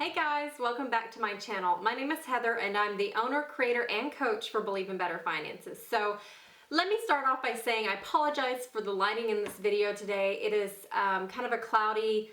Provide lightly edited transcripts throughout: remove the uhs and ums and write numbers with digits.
Hey guys, welcome back to my channel. My name is Heather and I'm the owner, creator, and coach for Believe in Better Finances. So let me start off by saying I apologize for the lighting in this video today. It is kind of a cloudy,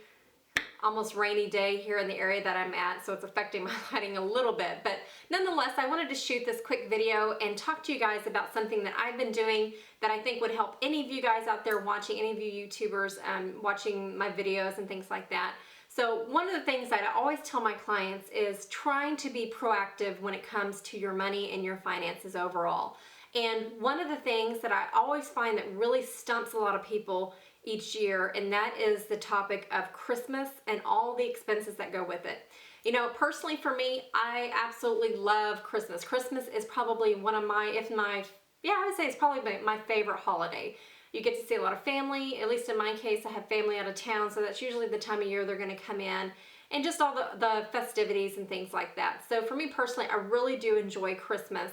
almost rainy day here in the area that I'm at, so it's affecting my lighting a little bit. But nonetheless, I wanted to shoot this quick video and talk to you guys about something that I've been doing that I think would help any of you guys out there watching, any of you YouTubers watching my videos and things like that. So one of the things that I always tell my clients is trying to be proactive when it comes to your money and your finances overall. And one of the things that I always find that really stumps a lot of people each year, and that is the topic of Christmas and all the expenses that go with it. You know, personally for me, I absolutely love Christmas. Christmas is probably one of my, I would say it's probably my favorite holiday. You get to see a lot of family. At least in my case, I have family out of town, so that's usually the time of year they're going to come in, and just all the festivities and things like that. So for me personally, I really do enjoy Christmas,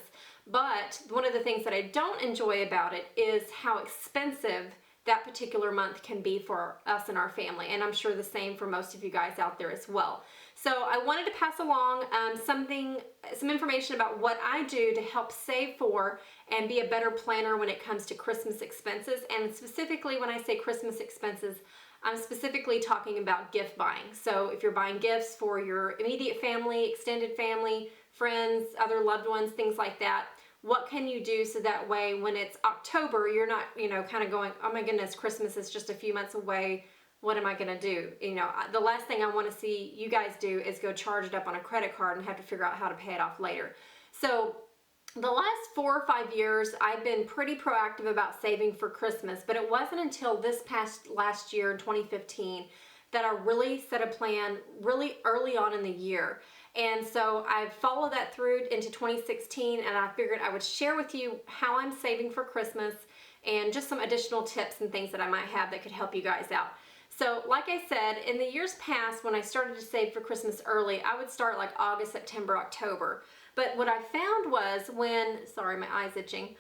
but one of the things that I don't enjoy about it is how expensive that particular month can be for us and our family, and I'm sure the same for most of you guys out there as well. So I wanted to pass along some information about what I do to help save for and be a better planner when it comes to Christmas expenses. And specifically when I say Christmas expenses, I'm specifically talking about gift buying. So if you're buying gifts for your immediate family, extended family, friends, other loved ones, things like that, what can you do so that way when it's October, you're not, kind of going, oh my goodness, Christmas is just a few months away. What am I going to do? The last thing I want to see you guys do is go charge it up on a credit card and have to figure out how to pay it off later. So the last 4 or 5 years, I've been pretty proactive about saving for Christmas, but it wasn't until this past last year in 2015 that I really set a plan really early on in the year. And so I've followed that through into 2016, and I figured I would share with you how I'm saving for Christmas and just some additional tips and things that I might have that could help you guys out. So like I said, in the years past when I started to save for Christmas early, I would start like August, September, October. But what I found was sorry, my eye's itching.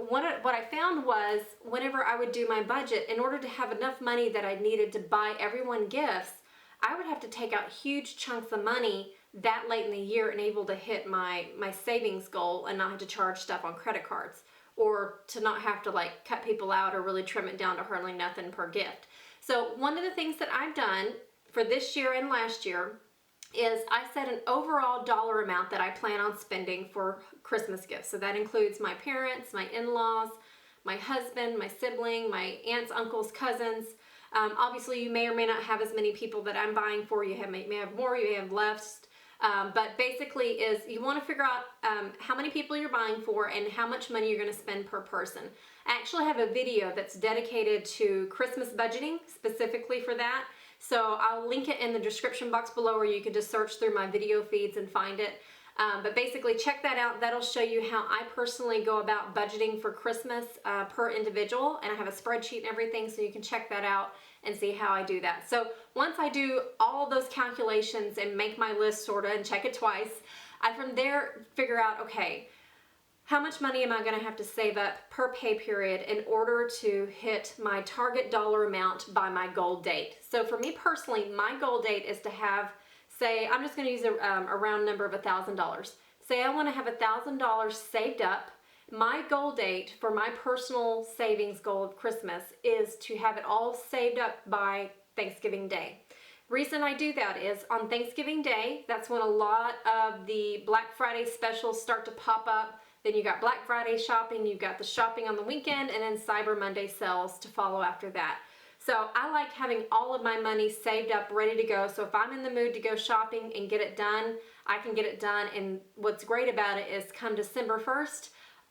What I found was whenever I would do my budget, in order to have enough money that I needed to buy everyone gifts, I would have to take out huge chunks of money that late in the year and able to hit my savings goal and not have to charge stuff on credit cards, or to not have to like cut people out or really trim it down to hardly nothing per gift. So one of the things that I've done for this year and last year is I set an overall dollar amount that I plan on spending for Christmas gifts. So that includes my parents, my in-laws, my husband, my sibling, my aunts, uncles, cousins. Obviously, you may or may not have as many people that I'm buying for. You may have more, you may have less. But basically is you want to figure out how many people you're buying for and how much money you're going to spend per person. I actually have a video that's dedicated to Christmas budgeting specifically for that. So I'll link it in the description box below, or you can just search through my video feeds and find it. But basically check that out. That'll show you how I personally go about budgeting for Christmas per individual, and I have a spreadsheet and everything, so you can check that out and see how I do that. So once I do all those calculations and make my list sorta and check it twice, I from there figure out, okay, how much money am I going to have to save up per pay period in order to hit my target dollar amount by my goal date. So for me personally, my goal date is to have, say, I'm just going to use a round number of $1,000. Say I want to have $1,000 saved up. My goal date for my personal savings goal of Christmas is to have it all saved up by Thanksgiving Day. Reason I do that is on Thanksgiving Day, that's when a lot of the Black Friday specials start to pop up. Then you got Black Friday shopping, you've got the shopping on the weekend, and then Cyber Monday sales to follow after that. So I like having all of my money saved up, ready to go. So if I'm in the mood to go shopping and get it done, I can get it done. And what's great about it is come December 1st,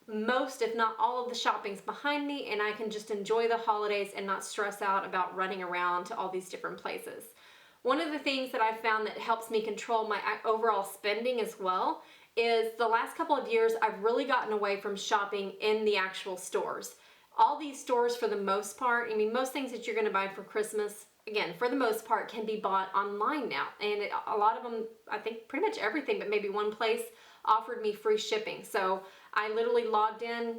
most, if not all of the shopping's behind me, and I can just enjoy the holidays and not stress out about running around to all these different places. One of the things that I've found that helps me control my overall spending as well is the last couple of years I've really gotten away from shopping in the actual stores. All these stores, for the most part, most things that you're going to buy for Christmas, again, for the most part, can be bought online now. And a lot of them, I think pretty much everything, but maybe one place offered me free shipping. So I literally logged in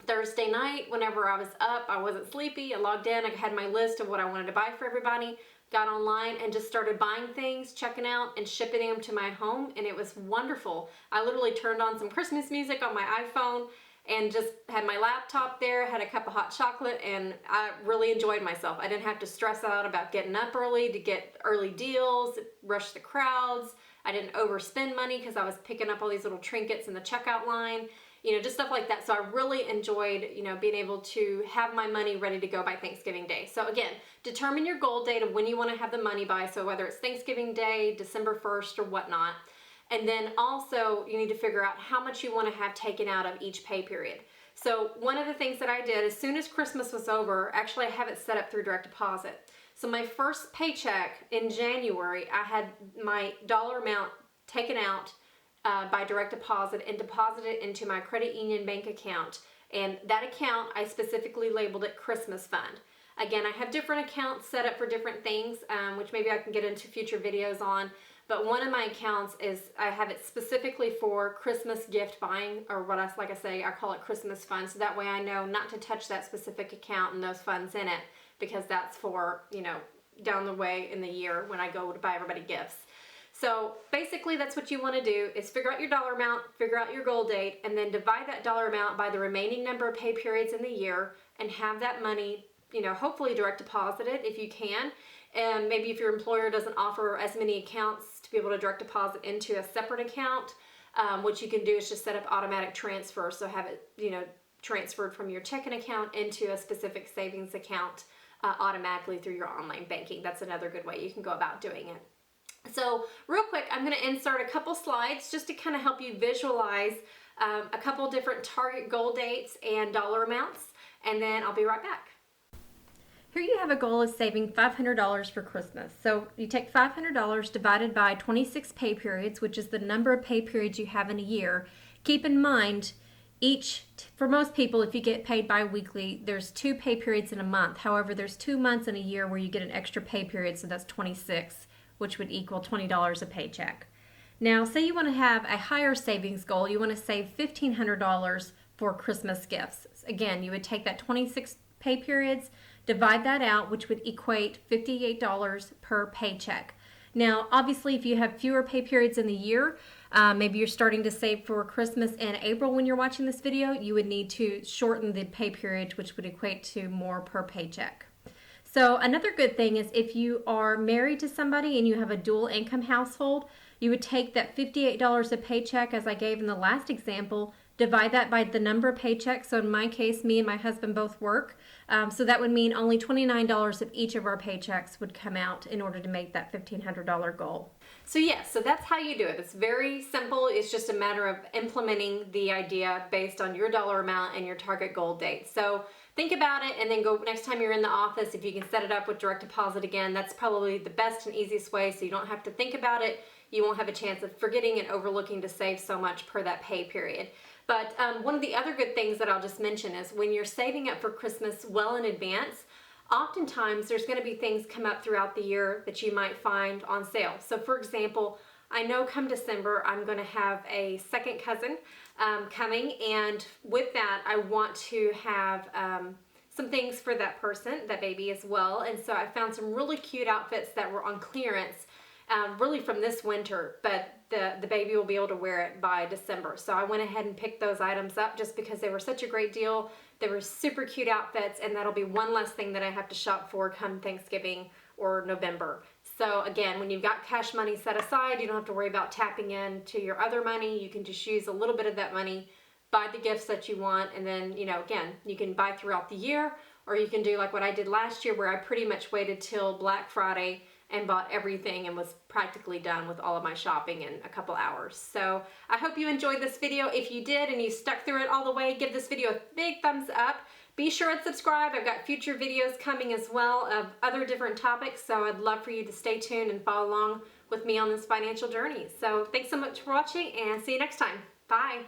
Thursday night whenever I was up, I wasn't sleepy, I logged in, I had my list of what I wanted to buy for everybody. got online and just started buying things, checking out, and shipping them to my home, and it was wonderful. I literally turned on some Christmas music on my iPhone and just had my laptop there, had a cup of hot chocolate, and I really enjoyed myself. I didn't have to stress out about getting up early to get early deals, rush the crowds. I didn't overspend money because I was picking up all these little trinkets in the checkout line, you know, just stuff like that. So I really enjoyed, you know, being able to have my money ready to go by Thanksgiving Day. So again, determine your goal date of when you want to have the money by. So whether it's Thanksgiving Day, December 1st, or whatnot. And then also you need to figure out how much you want to have taken out of each pay period. So one of the things that I did as soon as Christmas was over, actually I have it set up through direct deposit. So my first paycheck in January, I had my dollar amount taken out by direct deposit and deposited into my credit union bank account. And that account, I specifically labeled it Christmas Fund. Again, I have different accounts set up for different things, which maybe I can get into future videos on. But one of my accounts is, I have it specifically for Christmas gift buying, or what I, like I say, I call it Christmas Fund. So that way I know not to touch that specific account and those funds in it, because that's for, you know, down the way in the year when I go to buy everybody gifts. So basically that's what you want to do, is figure out your dollar amount, figure out your goal date, and then divide that dollar amount by the remaining number of pay periods in the year, and have that money, you know, hopefully direct deposited if you can. And maybe if your employer doesn't offer as many accounts to be able to direct deposit into a separate account, what you can do is just set up automatic transfer. So have it, you know, transferred from your checking account into a specific savings account automatically through your online banking. That's another good way you can go about doing it. So real quick, I'm going to insert a couple slides just to kind of help you visualize a couple different target goal dates and dollar amounts, and then I'll be right back. Here you have a goal of saving $500 for Christmas. So you take $500 divided by 26 pay periods, which is the number of pay periods you have in a year. Keep in mind, for most people, if you get paid bi-weekly, there's 2 pay periods in a month. However, there's 2 months in a year where you get an extra pay period, so that's 26, which would equal $20 a paycheck. Now, say you want to have a higher savings goal. You want to save $1,500 for Christmas gifts. Again, you would take that 26 pay periods, divide that out, which would equate $58 per paycheck. Now, obviously, if you have fewer pay periods in the year, maybe you're starting to save for Christmas in April when you're watching this video, you would need to shorten the pay period, which would equate to more per paycheck. So another good thing is if you are married to somebody and you have a dual income household, you would take that $58 a paycheck, as I gave in the last example, divide that by the number of paychecks. So in my case, me and my husband both work. So that would mean only $29 of each of our paychecks would come out in order to make that $1,500 goal. So yes, so that's how you do it. It's very simple. It's just a matter of implementing the idea based on your dollar amount and your target goal date. So think about it, and then go next time you're in the office, if you can set it up with direct deposit again, that's probably the best and easiest way, so you don't have to think about it. You won't have a chance of forgetting and overlooking to save so much per that pay period. But one of the other good things that I'll just mention is when you're saving up for Christmas well in advance, oftentimes there's going to be things come up throughout the year that you might find on sale. So for example, I know come December I'm going to have a second cousin coming, and with that I want to have some things for that person, that baby as well. And so I found some really cute outfits that were on clearance really from this winter, but the baby will be able to wear it by December. So I went ahead and picked those items up just because they were such a great deal. They were super cute outfits, and that'll be one less thing that I have to shop for come Thanksgiving or November. So again, when you've got cash money set aside, you don't have to worry about tapping into your other money. You can just use a little bit of that money, buy the gifts that you want, and then, you know, again, you can buy throughout the year, or you can do like what I did last year, where I pretty much waited till Black Friday and bought everything and was practically done with all of my shopping in a couple hours. So I hope you enjoyed this video. If you did and you stuck through it all the way, give this video a big thumbs up. Be sure and subscribe. I've got future videos coming as well of other different topics, so I'd love for you to stay tuned and follow along with me on this financial journey. So thanks so much for watching, and see you next time. Bye.